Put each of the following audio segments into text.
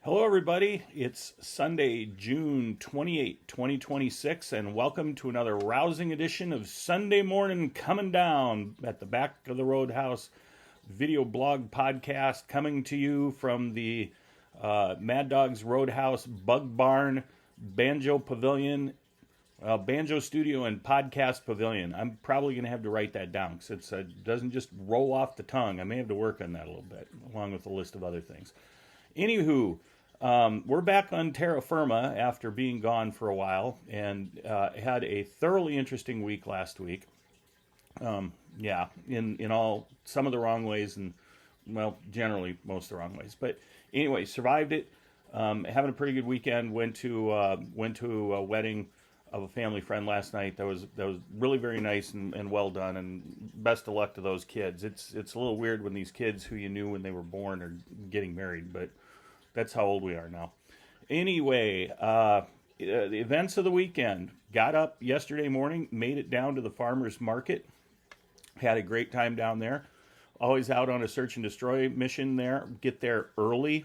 Hello, everybody. It's Sunday, June 28, 2026, and welcome to another rousing edition of Sunday Morning Coming Down at the Back of the Roadhouse video blog podcast, coming to you from the Mad Dogs Roadhouse Bug Barn Banjo Pavilion, Banjo Studio and Podcast Pavilion. I'm probably going to have to write that down because it doesn't just roll off the tongue. I may have to work on that a little bit, along with a list of other things. Anywho, we're back on terra firma after being gone for a while, and had a thoroughly interesting week last week. In all some of the wrong ways, and well, generally most of the wrong ways. But anyway, survived it. Having a pretty good weekend. Went to a wedding of a family friend last night. That was really very nice and well done. And best of luck to those kids. It's a little weird when these kids who you knew when they were born are getting married, but that's how old we are now. Anyway, the events of the weekend. Got up yesterday morning, made it down to the farmer's market. Had a great time down there. Always out on a search and destroy mission there. Get there early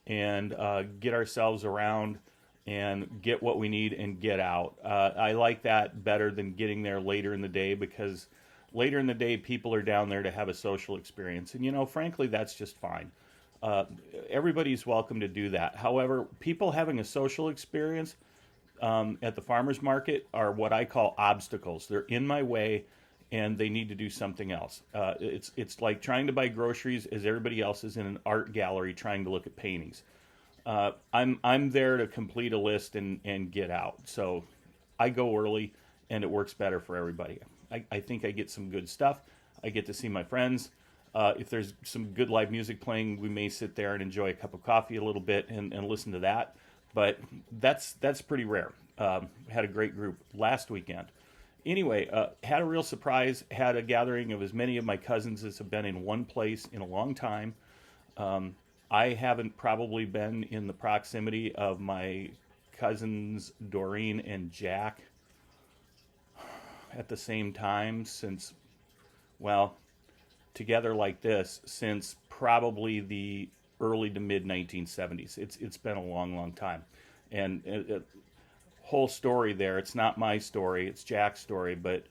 and get ourselves around and get what we need and get out. I like that better than getting there later in the day, because later in the day people are down there to have a social experience. And, frankly, that's just fine. Everybody's welcome to do that. However, people having a social experience at the farmer's market are what I call obstacles. They're in my way, and they need to do something else. It's like trying to buy groceries as everybody else is in an art gallery trying to look at paintings. I'm there to complete a list and get out. So I go early, and it works better for everybody. I think I get some good stuff. I get to see my friends. If there's some good live music playing, we may sit there and enjoy a cup of coffee a little bit and listen to that. But that's pretty rare. Had a great group last weekend. Anyway, had a real surprise. Had a gathering of as many of my cousins as have been in one place in a long time. I haven't probably been in the proximity of my cousins Doreen and Jack at the same time since, well, together like this since probably the early to mid 1970s. It's been a long time, and whole story there. It's not my story, it's Jack's story, but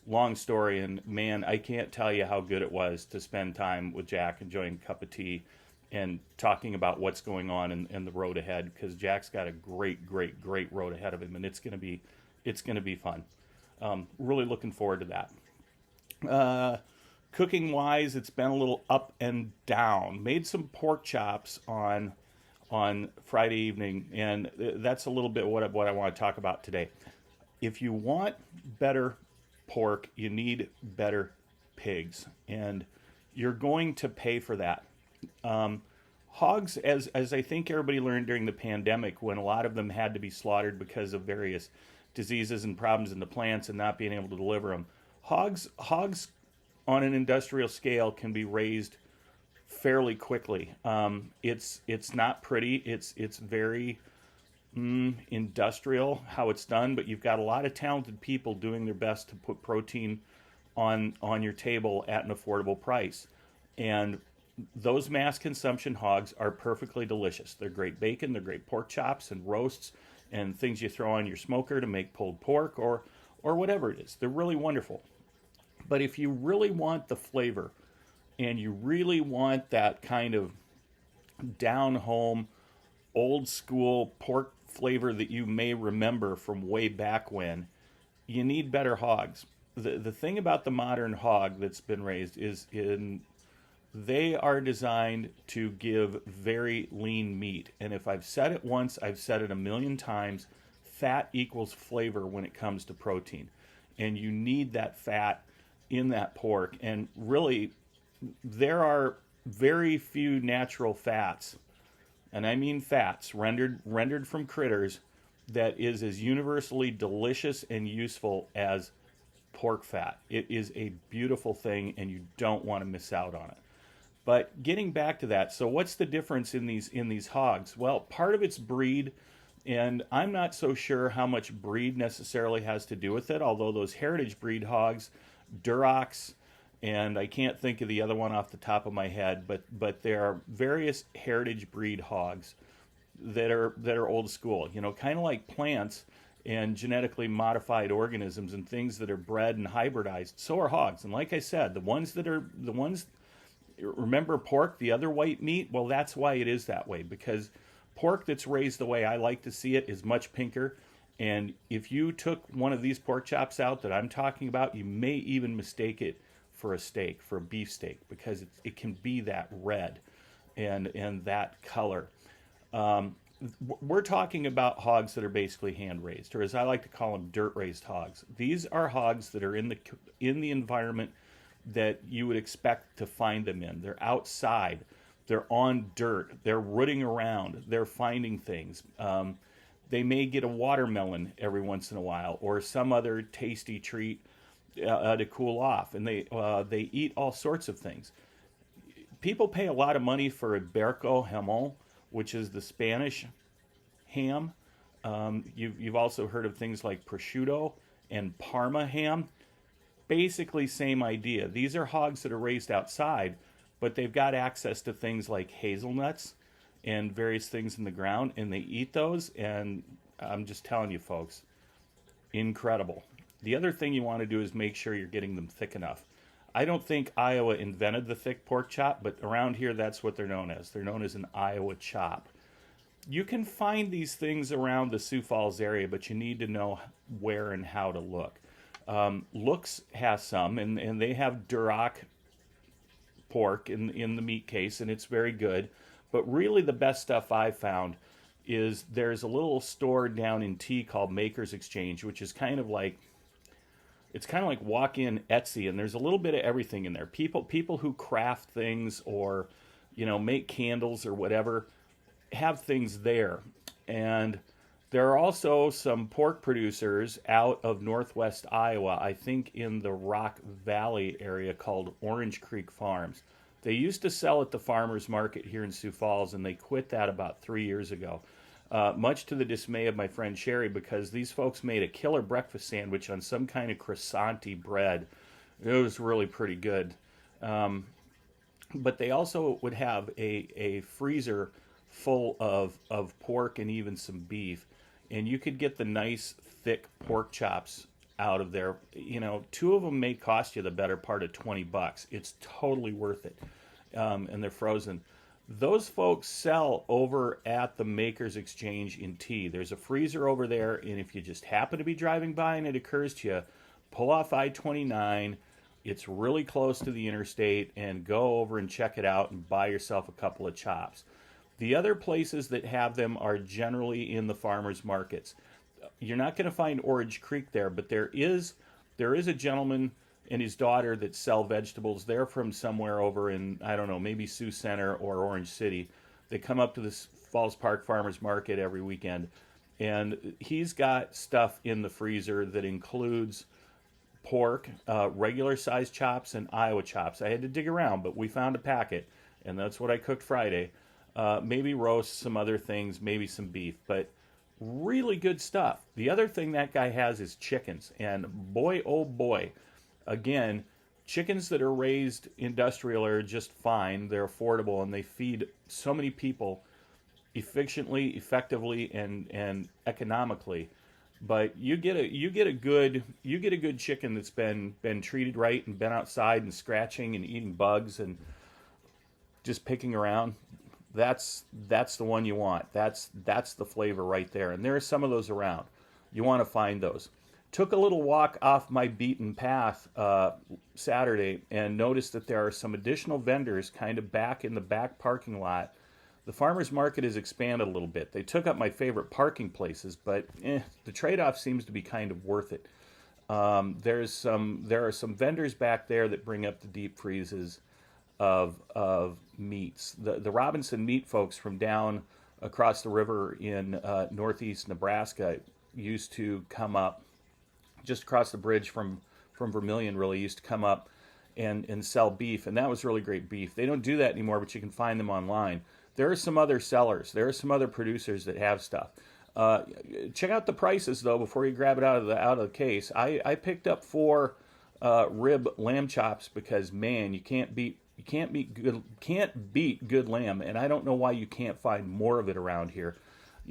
long story. And man, I can't tell you how good it was to spend time with Jack, enjoying a cup of tea and talking about what's going on and the road ahead, because Jack's got a great road ahead of him, and it's going to be fun. Really looking forward to that. Cooking wise, it's been a little up and down. Made some pork chops on Friday evening, and that's a little bit what I want to talk about today. If you want better pork, you need better pigs, and you're going to pay for that. Hogs, as I think everybody learned during the pandemic, when a lot of them had to be slaughtered because of various diseases and problems in the plants and not being able to deliver them, hogs on an industrial scale can be raised fairly quickly. It's not pretty. It's very industrial how it's done, but you've got a lot of talented people doing their best to put protein on your table at an affordable price. And those mass consumption hogs are perfectly delicious. They're great bacon, they're great pork chops and roasts and things you throw on your smoker to make pulled pork or whatever it is. They're really wonderful. But if you really want the flavor and you really want that kind of down-home, old-school pork flavor that you may remember from way back when, you need better hogs. The thing about the modern hog that's been raised is they are designed to give very lean meat. And if I've said it once, I've said it a million times, fat equals flavor when it comes to protein. And you need that fat in that pork. And really, there are very few natural fats, and I mean fats rendered from critters, that is as universally delicious and useful as pork fat. It is a beautiful thing, and you don't want to miss out on it. But getting back to that, so what's the difference in these hogs? Well, part of it's breed, and I'm not so sure how much breed necessarily has to do with it, although those heritage breed hogs, Durocs, and I can't think of the other one off the top of my head, but there are various heritage breed hogs that are old school. Kind of like plants and genetically modified organisms and things that are bred and hybridized. So are hogs. And like I said, the ones. Remember pork, the other white meat? Well, that's why it is that way, because pork that's raised the way I like to see it is much pinker. And if you took one of these pork chops out that I'm talking about, you may even mistake it for a steak, for a beef steak, because it can be that red and that color. We're talking about hogs that are basically hand raised, or as I like to call them, dirt raised hogs. These are hogs that are in the environment that you would expect to find them in. They're outside, they're on dirt, they're rooting around, they're finding things. They may get a watermelon every once in a while, or some other tasty treat to cool off, and they eat all sorts of things. People pay a lot of money for a Berco Jamon, which is the Spanish ham. You've also heard of things like prosciutto and Parma ham. Basically, same idea. These are hogs that are raised outside, but they've got access to things like hazelnuts and various things in the ground, and they eat those, and I'm just telling you, folks, incredible. The other thing you want to do is make sure you're getting them thick enough. I don't think Iowa invented the thick pork chop, but around here, that's what they're known as. They're known as an Iowa chop. You can find these things around the Sioux Falls area, but you need to know where and how to look. Looks has some, and they have Duroc pork in the meat case, and it's very good. But really the best stuff I've found is there's a little store down in T called Maker's Exchange, which is kind of like walk-in Etsy, and there's a little bit of everything in there. People who craft things or, make candles or whatever have things there. And there are also some pork producers out of northwest Iowa, I think in the Rock Valley area, called Orange Creek Farms. They used to sell at the farmers market here in Sioux Falls, and they quit that about 3 years ago. Much to the dismay of my friend Sherry, because these folks made a killer breakfast sandwich on some kind of croissant-y bread. It was really pretty good. But they also would have a freezer full of pork and even some beef. And you could get the nice, thick pork chops out of there. Two of them may cost you the better part of $20. It's totally worth it. And they're frozen. Those folks sell over at the Maker's Exchange in T. There's a freezer over there, and if you just happen to be driving by and it occurs to you, pull off I-29. It's really close to the interstate, and go over and check it out and buy yourself a couple of chops. The other places that have them are generally in the farmers markets. You're not going to find Orange Creek there, but there is a gentleman and his daughter that sell vegetables. They're from somewhere over in, I don't know, maybe Sioux Center or Orange City. They come up to this Falls Park Farmers Market every weekend, and he's got stuff in the freezer that includes pork, regular size chops, and Iowa chops. I had to dig around, but we found a packet, and that's what I cooked Friday. Maybe roast, some other things, maybe some beef, but really good stuff. The other thing that guy has is chickens, and boy, oh boy, again, chickens that are raised industrial are just fine. They're affordable, and they feed so many people efficiently, effectively, and economically. But you get a good chicken that's been treated right and been outside and scratching and eating bugs and just picking around. That's the one you want. That's the flavor right there. And there are some of those around. You want to find those. Took a little walk off my beaten path Saturday and noticed that there are some additional vendors kind of back in the back parking lot. The farmers market has expanded a little bit. They took up my favorite parking places, but the trade-off seems to be kind of worth it. There are some vendors back there that bring up the deep freezes of meats. The Robinson meat folks from down across the river in northeast Nebraska used to come up just across the bridge from Vermilion, really used to come up and sell beef, and that was really great beef. They don't do that anymore, but you can find them online. There are some other sellers. There are some other producers that have stuff. Check out the prices, though, before you grab it out of the case. I picked up 4 rib lamb chops because, man, you can't beat You can't beat good lamb, and I don't know why you can't find more of it around here.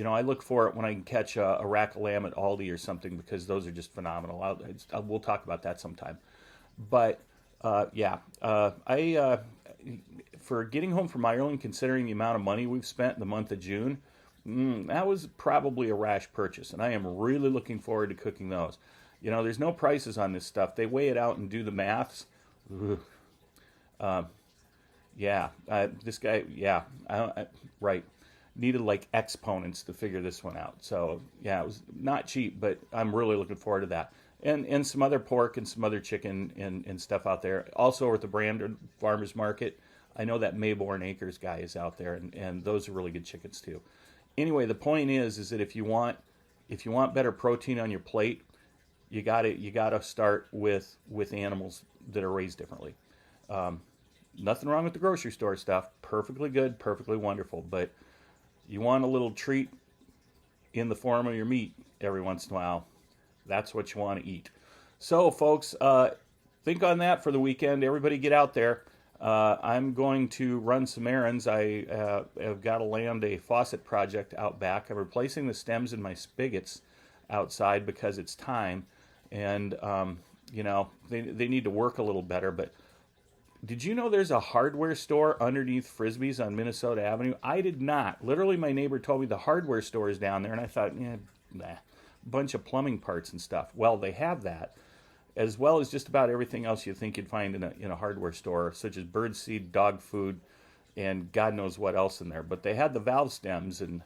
I look for it when I can catch a rack of lamb at Aldi or something because those are just phenomenal. We'll talk about that sometime. But I for getting home from Ireland, considering the amount of money we've spent in the month of June, that was probably a rash purchase, and I am really looking forward to cooking those. There's no prices on this stuff. They weigh it out and do the maths. This guy, right, needed like exponents to figure this one out. So yeah, it was not cheap, but I'm really looking forward to that. And some other pork and some other chicken and stuff out there. Also over at the Brandon Farmers Market, I know that Mayborn Acres guy is out there, and those are really good chickens too. Anyway, the point is that if you want better protein on your plate, you gotta start with animals that are raised differently. Nothing wrong with the grocery store stuff. Perfectly good, perfectly wonderful. But you want a little treat in the form of your meat every once in a while. That's what you want to eat. So, folks, think on that for the weekend. Everybody get out there. I'm going to run some errands. I have got to land a faucet project out back. I'm replacing the stems in my spigots outside because it's time. And, they need to work a little better. But did you know there's a hardware store underneath Frisbee's on Minnesota Avenue? I did not. Literally, my neighbor told me the hardware store is down there, and I thought, nah, bunch of plumbing parts and stuff. Well, they have that, as well as just about everything else you think you'd find in a hardware store, such as birdseed, dog food, and God knows what else in there. But they had the valve stems, and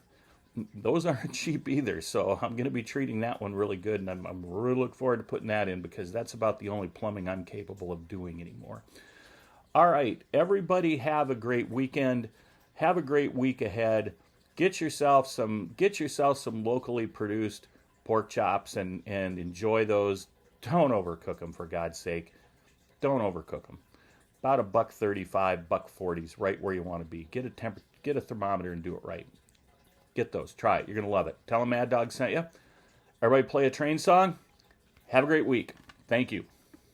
those aren't cheap either. So I'm going to be treating that one really good, and I'm really looking forward to putting that in because that's about the only plumbing I'm capable of doing anymore. All right, everybody have a great weekend. Have a great week ahead. Get yourself some locally produced pork chops and enjoy those. Don't overcook them, for God's sake. Don't overcook them. About $1.35, $1.40 is right where you want to be. Get a thermometer and do it right. Get those. Try it. You're going to love it. Tell them Mad Dog sent you. Everybody play a train song. Have a great week. Thank you.